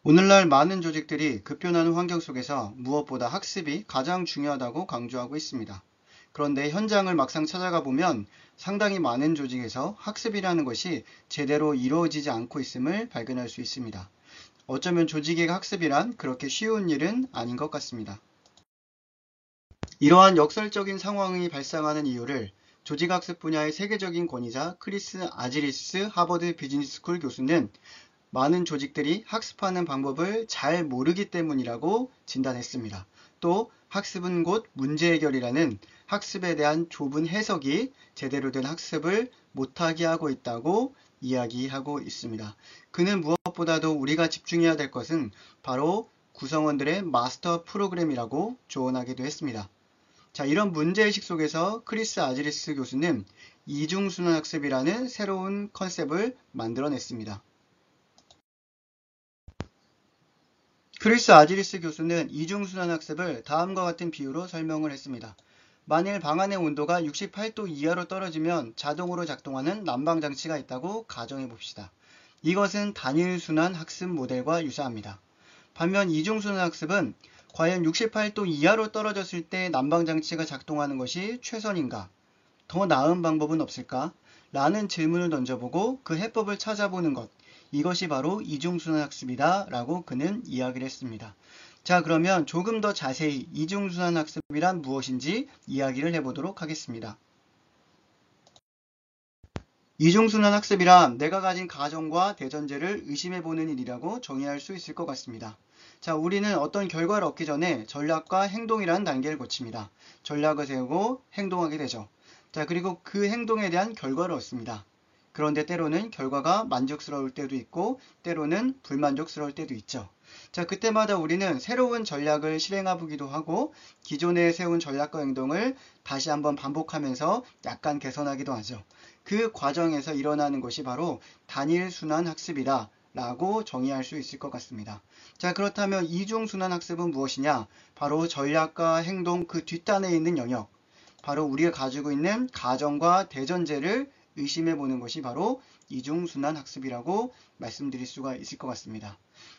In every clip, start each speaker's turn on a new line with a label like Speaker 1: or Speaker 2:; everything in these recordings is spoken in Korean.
Speaker 1: 오늘날 많은 조직들이 급변하는 환경 속에서 무엇보다 학습이 가장 중요하다고 강조하고 있습니다. 그런데 현장을 막상 찾아가 보면 상당히 많은 조직에서 학습이라는 것이 제대로 이루어지지 않고 있음을 발견할 수 있습니다. 어쩌면 조직의 학습이란 그렇게 쉬운 일은 아닌 것 같습니다. 이러한 역설적인 상황이 발생하는 이유를 조직학습 분야의 세계적인 권위자 크리스 아지리스 하버드 비즈니스스쿨 교수는 많은 조직들이 학습하는 방법을 잘 모르기 때문이라고 진단했습니다. 또 학습은 곧 문제 해결이라는 학습에 대한 좁은 해석이 제대로 된 학습을 못하게 하고 있다고 이야기하고 있습니다. 그는 무엇보다도 우리가 집중해야 될 것은 바로 구성원들의 마스터 프로그램이라고 조언하기도 했습니다. 자, 이런 문제의식 속에서 크리스 아지리스 교수는 이중순환 학습이라는 새로운 컨셉을 만들어냈습니다. 크리스 아지리스 교수는 이중순환 학습을 다음과 같은 비유로 설명을 했습니다. 만일 방 안의 온도가 68도 이하로 떨어지면 자동으로 작동하는 난방장치가 있다고 가정해 봅시다. 이것은 단일순환 학습 모델과 유사합니다. 반면 이중순환 학습은 과연 68도 이하로 떨어졌을 때 난방장치가 작동하는 것이 최선인가? 더 나은 방법은 없을까? 라는 질문을 던져보고 그 해법을 찾아보는 것. 이것이 바로 이중순환 학습이다 라고 그는 이야기를 했습니다. 자, 그러면 조금 더 자세히 이중순환 학습이란 무엇인지 이야기를 해보도록 하겠습니다. 이중순환 학습이란 내가 가진 가정과 대전제를 의심해보는 일이라고 정의할 수 있을 것 같습니다. 자, 우리는 어떤 결과를 얻기 전에 전략과 행동이라는 단계를 거칩니다. 전략을 세우고 행동하게 되죠. 자, 그리고 그 행동에 대한 결과를 얻습니다. 그런데 때로는 결과가 만족스러울 때도 있고 때로는 불만족스러울 때도 있죠. 자, 그때마다 우리는 새로운 전략을 실행해보기도 하고 기존에 세운 전략과 행동을 다시 한번 반복하면서 약간 개선하기도 하죠. 그 과정에서 일어나는 것이 바로 단일순환 학습이다 라고 정의할 수 있을 것 같습니다. 자, 그렇다면 이중순환 학습은 무엇이냐? 바로 전략과 행동 그 뒷단에 있는 영역, 바로 우리가 가지고 있는 가정과 대전제를 의심해보는 것이 바로 이중순환 학습이라고 말씀드릴 수가 있을 것 같습니다.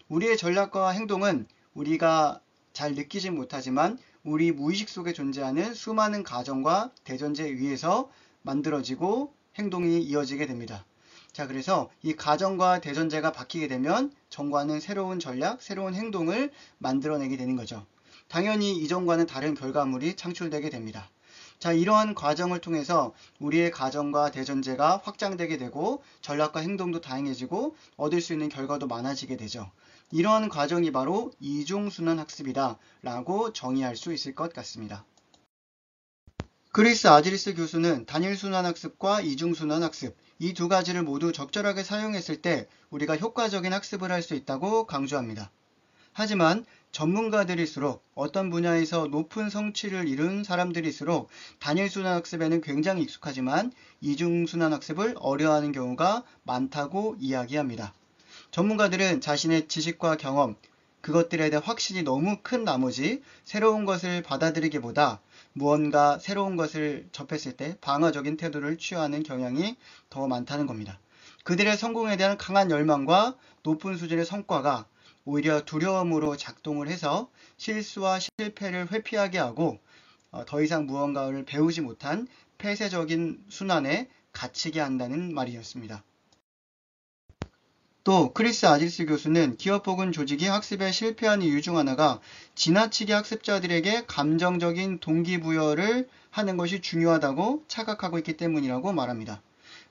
Speaker 1: 우리의 전략과 행동은 우리가 잘 느끼지 못하지만 우리 무의식 속에 존재하는 수많은 가정과 대전제에 의해서 만들어지고 행동이 이어지게 됩니다. 자, 그래서 이 가정과 대전제가 바뀌게 되면 전과는 새로운 전략, 새로운 행동을 만들어내게 되는 거죠. 당연히 이전과는 다른 결과물이 창출되게 됩니다. 자, 이러한 과정을 통해서 우리의 가정과 대전제가 확장되게 되고 전략과 행동도 다양해지고 얻을 수 있는 결과도 많아지게 되죠. 이러한 과정이 바로 이중순환 학습이다 라고 정의할 수 있을 것 같습니다. 크리스 아지리스 교수는 단일순환 학습과 이중순환 학습 이 두 가지를 모두 적절하게 사용했을 때 우리가 효과적인 학습을 할 수 있다고 강조합니다. 하지만 전문가들일수록 어떤 분야에서 높은 성취를 이룬 사람들일수록 단일순환 학습에는 굉장히 익숙하지만 이중순환 학습을 어려워하는 경우가 많다고 이야기합니다. 전문가들은 자신의 지식과 경험, 그것들에 대한 확신이 너무 큰 나머지 새로운 것을 받아들이기보다 무언가 새로운 것을 접했을 때 방어적인 태도를 취하는 경향이 더 많다는 겁니다. 그들의 성공에 대한 강한 열망과 높은 수준의 성과가 오히려 두려움으로 작동을 해서 실수와 실패를 회피하게 하고 더 이상 무언가를 배우지 못한 폐쇄적인 순환에 갇히게 한다는 말이었습니다. 또 크리스 아지리스 교수는 기업 혹은 조직이 학습에 실패한 이유 중 하나가 지나치게 학습자들에게 감정적인 동기부여를 하는 것이 중요하다고 착각하고 있기 때문이라고 말합니다.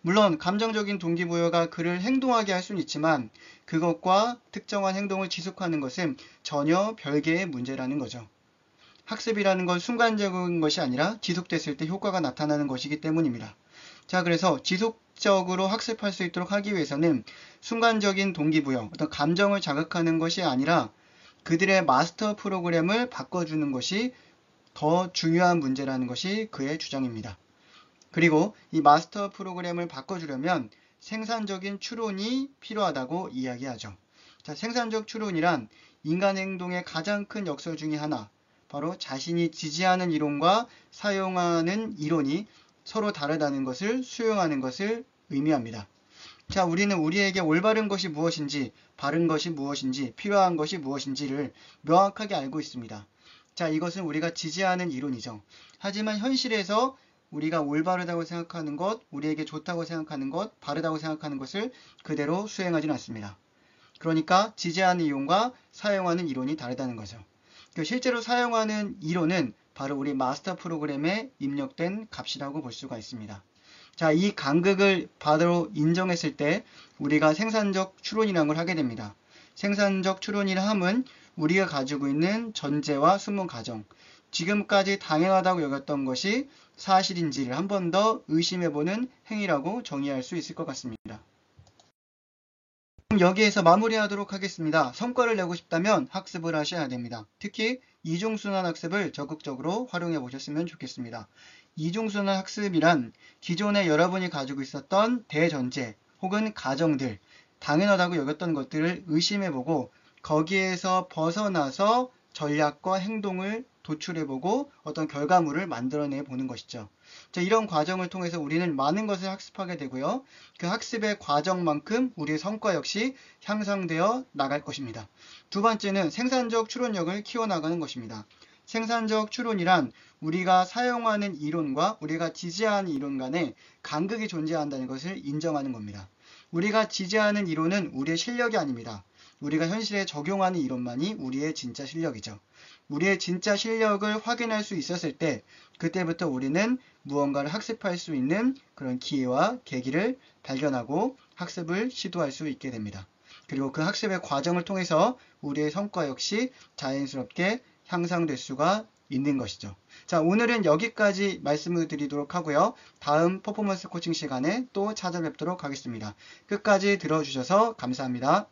Speaker 1: 물론 감정적인 동기부여가 그를 행동하게 할 수는 있지만 그것과 특정한 행동을 지속하는 것은 전혀 별개의 문제라는 거죠. 학습이라는 건 순간적인 것이 아니라 지속됐을 때 효과가 나타나는 것이기 때문입니다. 자, 그래서 지속적으로 학습할 수 있도록 하기 위해서는 순간적인 동기부여, 어떤 감정을 자극하는 것이 아니라 그들의 마스터 프로그램을 바꿔주는 것이 더 중요한 문제라는 것이 그의 주장입니다. 그리고 이 마스터 프로그램을 바꿔주려면 생산적인 추론이 필요하다고 이야기하죠. 자, 생산적 추론이란 인간 행동의 가장 큰 역설 중에 하나, 바로 자신이 지지하는 이론과 사용하는 이론이 서로 다르다는 것을 수용하는 것을 의미합니다. 자, 우리는 우리에게 올바른 것이 무엇인지, 바른 것이 무엇인지, 필요한 것이 무엇인지를 명확하게 알고 있습니다. 자, 이것은 우리가 지지하는 이론이죠. 하지만 현실에서 우리가 올바르다고 생각하는 것, 우리에게 좋다고 생각하는 것, 바르다고 생각하는 것을 그대로 수행하지는 않습니다. 그러니까 지지하는 이론과 사용하는 이론이 다르다는 거죠. 실제로 사용하는 이론은 바로 우리 마스터 프로그램에 입력된 값이라고 볼 수가 있습니다. 자, 이 간극을 바로 인정했을 때 우리가 생산적 추론이라는 걸 하게 됩니다. 생산적 추론이라 함은 우리가 가지고 있는 전제와 숨은 가정, 지금까지 당연하다고 여겼던 것이 사실인지를 한 번 더 의심해보는 행위라고 정의할 수 있을 것 같습니다. 여기에서 마무리하도록 하겠습니다. 성과를 내고 싶다면 학습을 하셔야 됩니다. 특히 이중순환 학습을 적극적으로 활용해 보셨으면 좋겠습니다. 이중순환 학습이란 기존에 여러분이 가지고 있었던 대전제 혹은 가정들, 당연하다고 여겼던 것들을 의심해보고 거기에서 벗어나서 전략과 행동을 도출해보고 어떤 결과물을 만들어내 보는 것이죠. 자, 이런 과정을 통해서 우리는 많은 것을 학습하게 되고요. 그 학습의 과정만큼 우리의 성과 역시 향상되어 나갈 것입니다. 두 번째는 생산적 추론력을 키워나가는 것입니다. 생산적 추론이란 우리가 사용하는 이론과 우리가 지지하는 이론 간에 간극이 존재한다는 것을 인정하는 겁니다. 우리가 지지하는 이론은 우리의 실력이 아닙니다. 우리가 현실에 적용하는 이론만이 우리의 진짜 실력이죠. 우리의 진짜 실력을 확인할 수 있었을 때 그때부터 우리는 무언가를 학습할 수 있는 그런 기회와 계기를 발견하고 학습을 시도할 수 있게 됩니다. 그리고 그 학습의 과정을 통해서 우리의 성과 역시 자연스럽게 향상될 수가 있는 것이죠. 자, 오늘은 여기까지 말씀을 드리도록 하고요. 다음 퍼포먼스 코칭 시간에 또 찾아뵙도록 하겠습니다. 끝까지 들어주셔서 감사합니다.